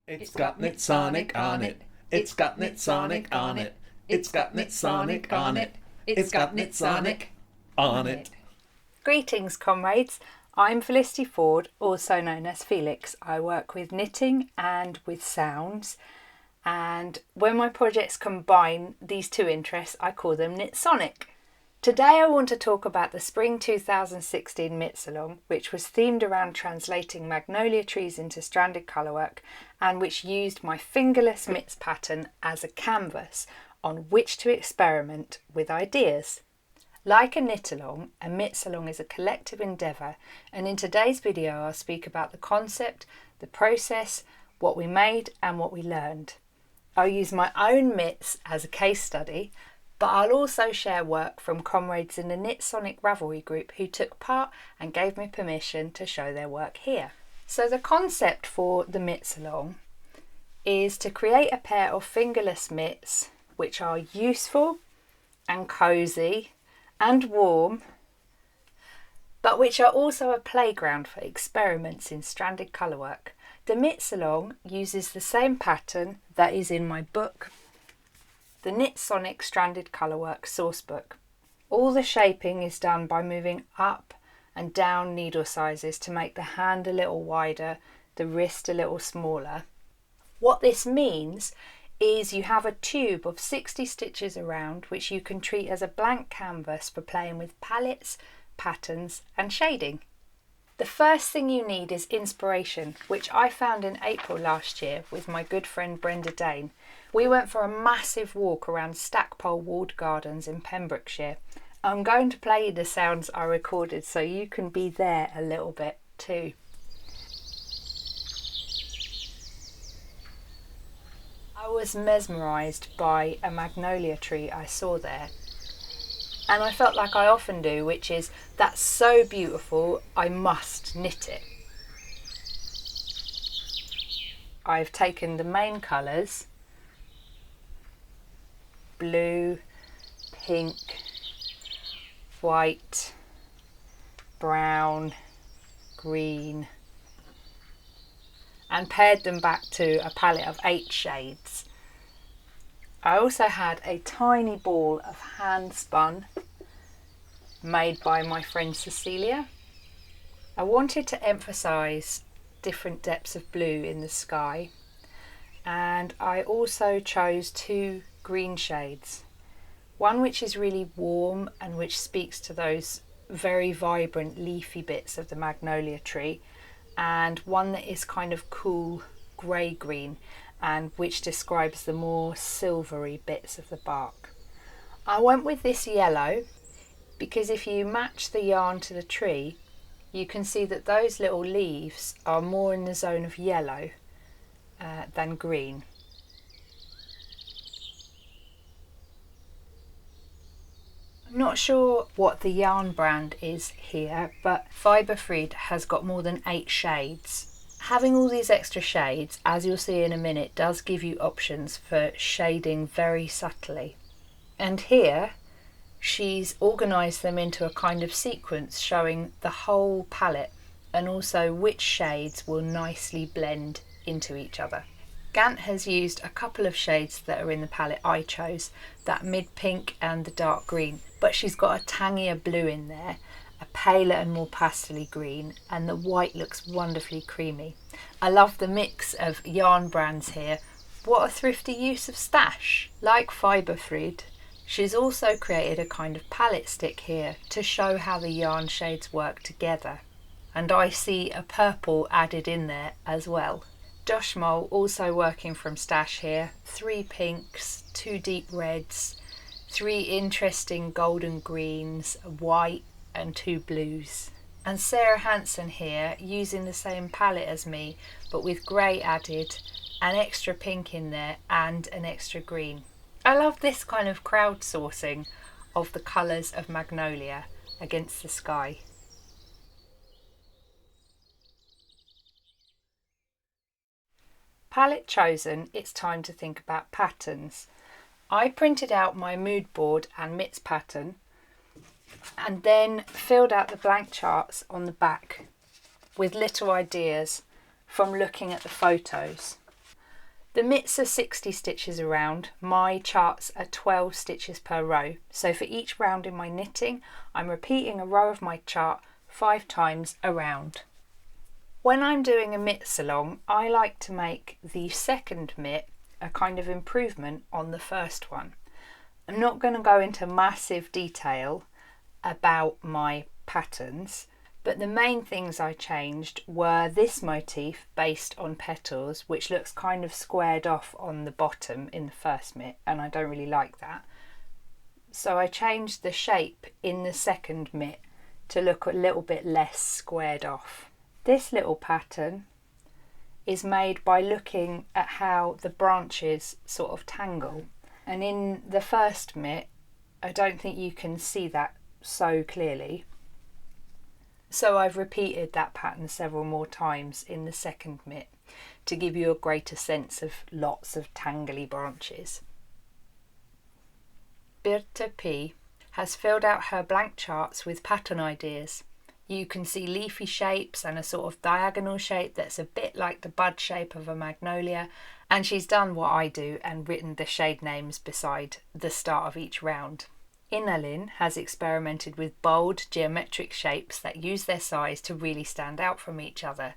It's got Knitsonic on it. It's got Knitsonic on it. It's got Knitsonic on it. It's got Knitsonic on it. Greetings, comrades. I'm Felicity Ford, also known as Felix. I work with knitting and with sounds, and when my projects combine these two interests, I call them Knitsonic. Today I want to talk about the Spring 2016 Mittsalong, which was themed around translating magnolia trees into stranded colourwork and which used my fingerless mitts pattern as a canvas on which to experiment with ideas. Like a knit-along, a Mittsalong is a collective endeavour, and in today's video I'll speak about the concept, the process, what we made and what we learned. I'll use my own mitts as a case study, but I'll also share work from comrades in the Knitsonik Ravelry group who took part and gave me permission to show their work here. So the concept for the Mittsalong is to create a pair of fingerless mitts which are useful and cosy and warm, but which are also a playground for experiments in stranded colourwork. The Mittsalong uses the same pattern that is in my book, the Knitsonic Stranded Colourwork Sourcebook. All the shaping is done by moving up and down needle sizes to make the hand a little wider, the wrist a little smaller. What this means is you have a tube of 60 stitches around which you can treat as a blank canvas for playing with palettes, patterns and shading. The first thing you need is inspiration, which I found in April last year with my good friend Brenda Dane. We went for a massive walk around Stackpole Walled Gardens in Pembrokeshire. I'm going to play you the sounds I recorded so you can be there a little bit too. I was mesmerised by a magnolia tree I saw there, and I felt like I often do, which is, that's so beautiful, I must knit it. I've taken the main colours, blue, pink, white, brown, green, and paired them back to a palette of 8 shades. I also had a tiny ball of hand spun made by my friend Cecilia. I wanted to emphasise different depths of blue in the sky, and I also chose 2 green shades. One which is really warm and which speaks to those very vibrant leafy bits of the magnolia tree, and one that is kind of cool grey green and which describes the more silvery bits of the bark. I went with this yellow because if you match the yarn to the tree, you can see that those little leaves are more in the zone of yellow than green. I'm not sure what the yarn brand is here, but Fiberfryd has got more than 8 shades. Having all these extra shades, as you'll see in a minute, does give you options for shading very subtly. And here she's organised them into a kind of sequence showing the whole palette and also which shades will nicely blend into each other. Gandt has used a couple of shades that are in the palette I chose, that mid-pink and the dark green, but she's got a tangier blue in there, a paler and more pastel-y green, and the white looks wonderfully creamy. I love the mix of yarn brands here. What a thrifty use of stash! Like Fiberfryd, she's also created a kind of palette stick here to show how the yarn shades work together, and I see a purple added in there as well. Joshmoll also working from stash here, 3 pinks, 2 deep reds, 3 interesting golden greens, a white and 2 blues. And Sarahhandson here using the same palette as me but with grey added, an extra pink in there and an extra green. I love this kind of crowdsourcing of the colours of magnolia against the sky. Palette chosen, it's time to think about patterns. I printed out my mood board and mitts pattern and then filled out the blank charts on the back with little ideas from looking at the photos. The mitts are 60 stitches around. My charts are 12 stitches per row. So for each round in my knitting, I'm repeating a row of my chart 5 times around. When I'm doing a Mittsalong, I like to make the second mitt a kind of improvement on the first one. I'm not going to go into massive detail about my patterns, but the main things I changed were this motif based on petals, which looks kind of squared off on the bottom in the first mitt, and I don't really like that. So I changed the shape in the second mitt to look a little bit less squared off. This little pattern is made by looking at how the branches sort of tangle, and in the first mitt I don't think you can see that so clearly, so I've repeated that pattern several more times in the second mitt to give you a greater sense of lots of tangly branches. BirtheP has filled out her blank charts with pattern ideas. You can see leafy shapes and a sort of diagonal shape that's a bit like the bud shape of a magnolia, and she's done what I do and written the shade names beside the start of each round. Inalin has experimented with bold geometric shapes that use their size to really stand out from each other.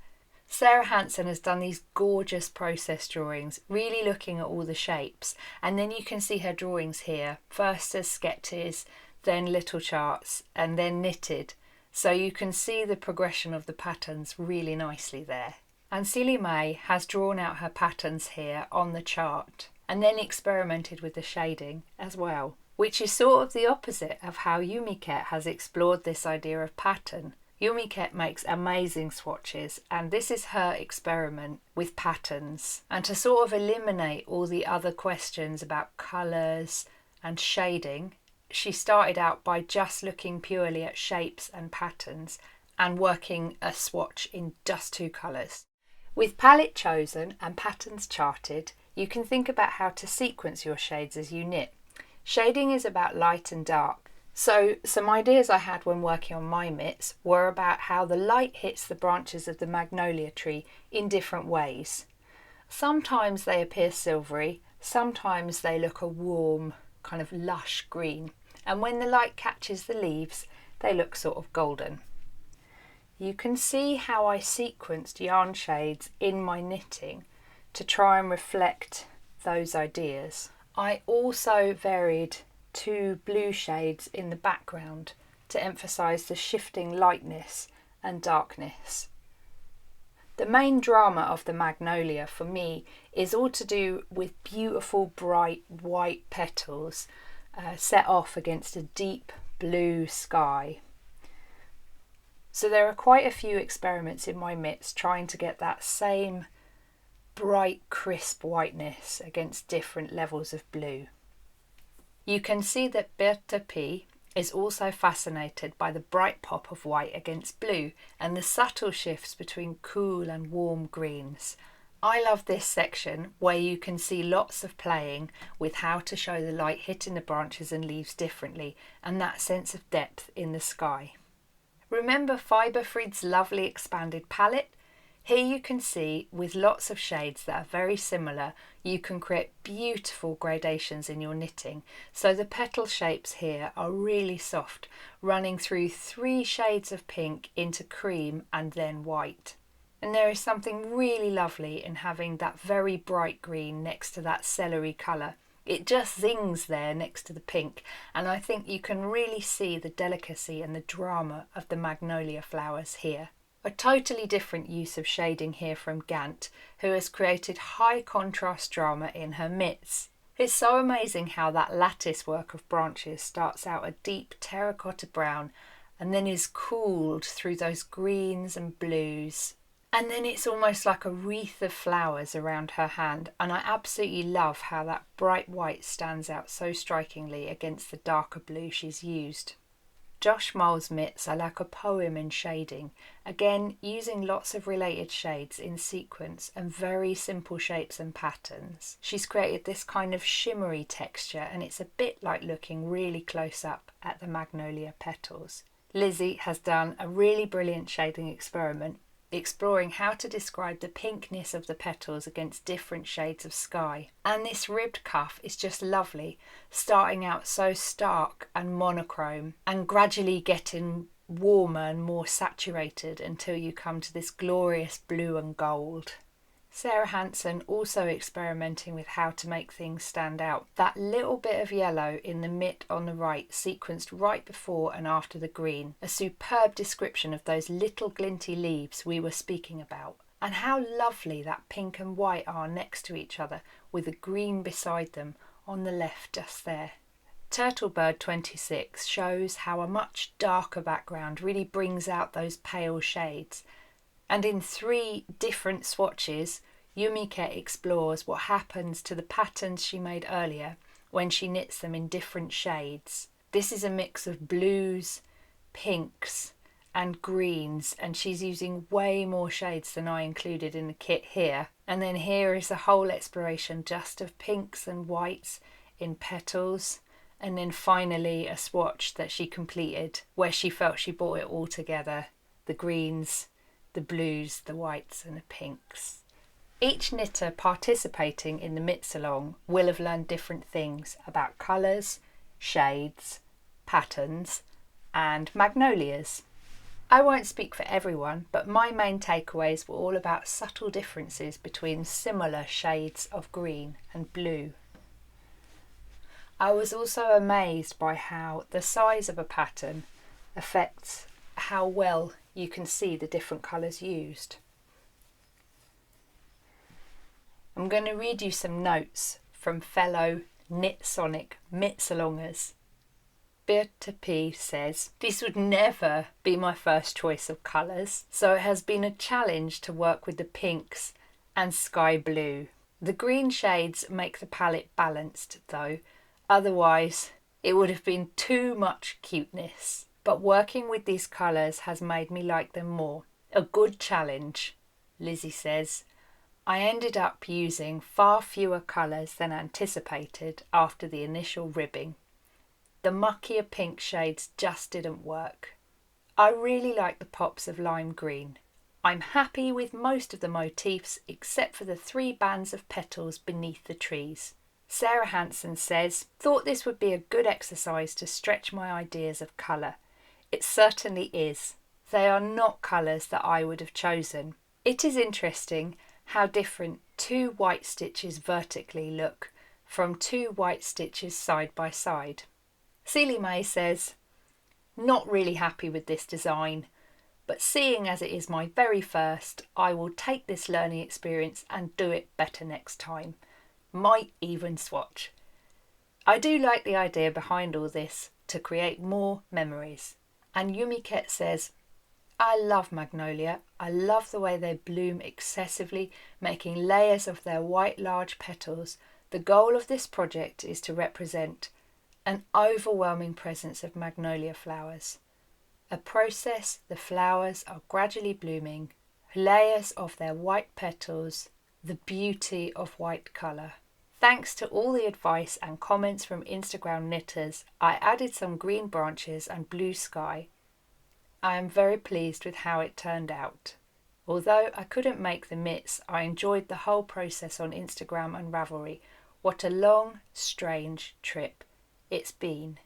Sarahhandson has done these gorgeous process drawings, really looking at all the shapes, and then you can see her drawings here, first as sketches, then little charts, and then knitted. So you can see the progression of the patterns really nicely there. And SyllyMae has drawn out her patterns here on the chart and then experimented with the shading as well, which is sort of the opposite of how yumiket has explored this idea of pattern. Yumiket makes amazing swatches, and this is her experiment with patterns, and to sort of eliminate all the other questions about colours and shading, she started out by just looking purely at shapes and patterns and working a swatch in just 2 colours. With palette chosen and patterns charted, you can think about how to sequence your shades as you knit. Shading is about light and dark. So some ideas I had when working on my mitts were about how the light hits the branches of the magnolia tree in different ways. Sometimes they appear silvery, sometimes they look a warm, kind of lush green, and when the light catches the leaves, they look sort of golden. You can see how I sequenced yarn shades in my knitting to try and reflect those ideas. I also varied 2 blue shades in the background to emphasise the shifting lightness and darkness. The main drama of the magnolia for me is all to do with beautiful bright white petals set off against a deep blue sky. So there are quite a few experiments in my mitts trying to get that same bright crisp whiteness against different levels of blue. You can see that BirtheP is also fascinated by the bright pop of white against blue and the subtle shifts between cool and warm greens. I love this section where you can see lots of playing with how to show the light hitting the branches and leaves differently and that sense of depth in the sky. Remember Fiberfryd's lovely expanded palette? Here you can see with lots of shades that are very similar, you can create beautiful gradations in your knitting. So the petal shapes here are really soft, running through 3 shades of pink into cream and then white. And there is something really lovely in having that very bright green next to that celery colour. It just zings there next to the pink, and I think you can really see the delicacy and the drama of the magnolia flowers here. A totally different use of shading here from Gandt, who has created high contrast drama in her mitts. It's so amazing how that lattice work of branches starts out a deep terracotta brown and then is cooled through those greens and blues. And then it's almost like a wreath of flowers around her hand, and I absolutely love how that bright white stands out so strikingly against the darker blue she's used. Joshmoll's mitts are like a poem in shading, again using lots of related shades in sequence and very simple shapes and patterns. She's created this kind of shimmery texture, and it's a bit like looking really close up at the magnolia petals. Lizzie has done a really brilliant shading experiment. exploring how to describe the pinkness of the petals against different shades of sky. And this ribbed cuff is just lovely, starting out so stark and monochrome and gradually getting warmer and more saturated until you come to this glorious blue and gold. Sarahhandson also experimenting with how to make things stand out. That little bit of yellow in the mitt on the right, sequenced right before and after the green, a superb description of those little glinty leaves we were speaking about. And how lovely that pink and white are next to each other, with the green beside them on the left just there. Turtlebird 26 shows how a much darker background really brings out those pale shades. And in 3 different swatches, Yumiket explores what happens to the patterns she made earlier when she knits them in different shades. This is a mix of blues, pinks and greens, and she's using way more shades than I included in the kit here. And then here is a whole exploration just of pinks and whites in petals, and then finally a swatch that she completed where she felt she brought it all together, the greens, the blues, the whites and the pinks. Each knitter participating in the Mittsalong will have learned different things about colours, shades, patterns and magnolias. I won't speak for everyone, but my main takeaways were all about subtle differences between similar shades of green and blue. I was also amazed by how the size of a pattern affects how well you can see the different colours used. I'm going to read you some notes from fellow Knitsonik MITTSALONGers. BirtheP says, "This would never be my first choice of colours, so it has been a challenge to work with the pinks and sky blue. The green shades make the palette balanced though, otherwise it would have been too much cuteness. But working with these colours has made me like them more. A good challenge." Lizzie says, "I ended up using far fewer colours than anticipated after the initial ribbing. The muckier pink shades just didn't work. I really like the pops of lime green. I'm happy with most of the motifs except for the 3 bands of petals beneath the trees." Sarahhandson says, "Thought this would be a good exercise to stretch my ideas of colour. It certainly is. They are not colours that I would have chosen. It is interesting how different 2 white stitches vertically look from 2 white stitches side by side." SyllyMae says, "Not really happy with this design, but seeing as it is my very first, I will take this learning experience and do it better next time. Might even swatch. I do like the idea behind all this to create more memories." And Yumiket says, "I love Magnolia. I love the way they bloom excessively, making layers of their white large petals. The goal of this project is to represent an overwhelming presence of magnolia flowers. A process, the flowers are gradually blooming, layers of their white petals, the beauty of white colour." Thanks to all the advice and comments from Instagram knitters, I added some green branches and blue sky. I am very pleased with how it turned out. Although I couldn't make the mitts, I enjoyed the whole process on Instagram and Ravelry. What a long, strange trip it's been.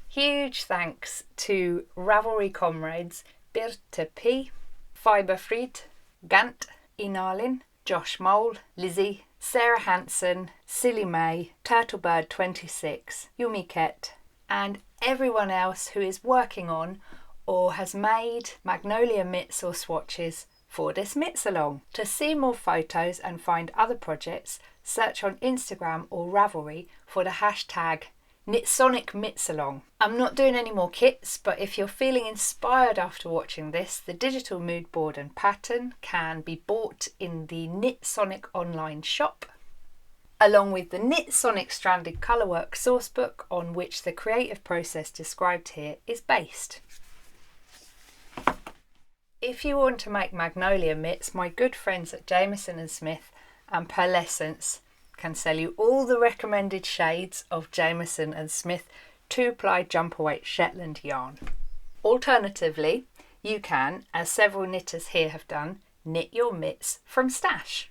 Huge thanks to Ravelry comrades BirtheP, Fiberfryd, Gandt, Inalin, joshmoll, Lizzie, Sarahhandson, SyllyMae, Turtlebird 26, Yumiket, and everyone else who is working on or has made Magnolia mitts or swatches for this Mittsalong. To see more photos and find other projects, search on Instagram or Ravelry for the hashtag Knitsonik MITTSALONG. I'm not doing any more kits, but if you're feeling inspired after watching this, the digital mood board and pattern can be bought in the Knitsonik online shop, along with the Knitsonik Stranded Colourwork sourcebook on which the creative process described here is based. If you want to make Magnolia mitts, my good friends at Jamieson & Smith and Pearlescence can sell you all the recommended shades of Jamieson & Smith 2-ply jumper weight Shetland yarn. Alternatively, you can, as several knitters here have done, knit your mitts from stash.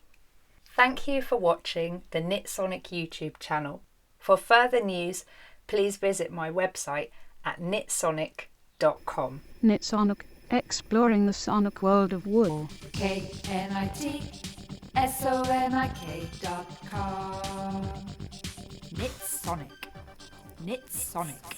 Thank you for watching the Knitsonic YouTube channel. For further news, please visit my website at knitsonic.com. Knitsonic, exploring the sonic world of wool. KNITSONIK.com. Knitsonic. Knitsonic.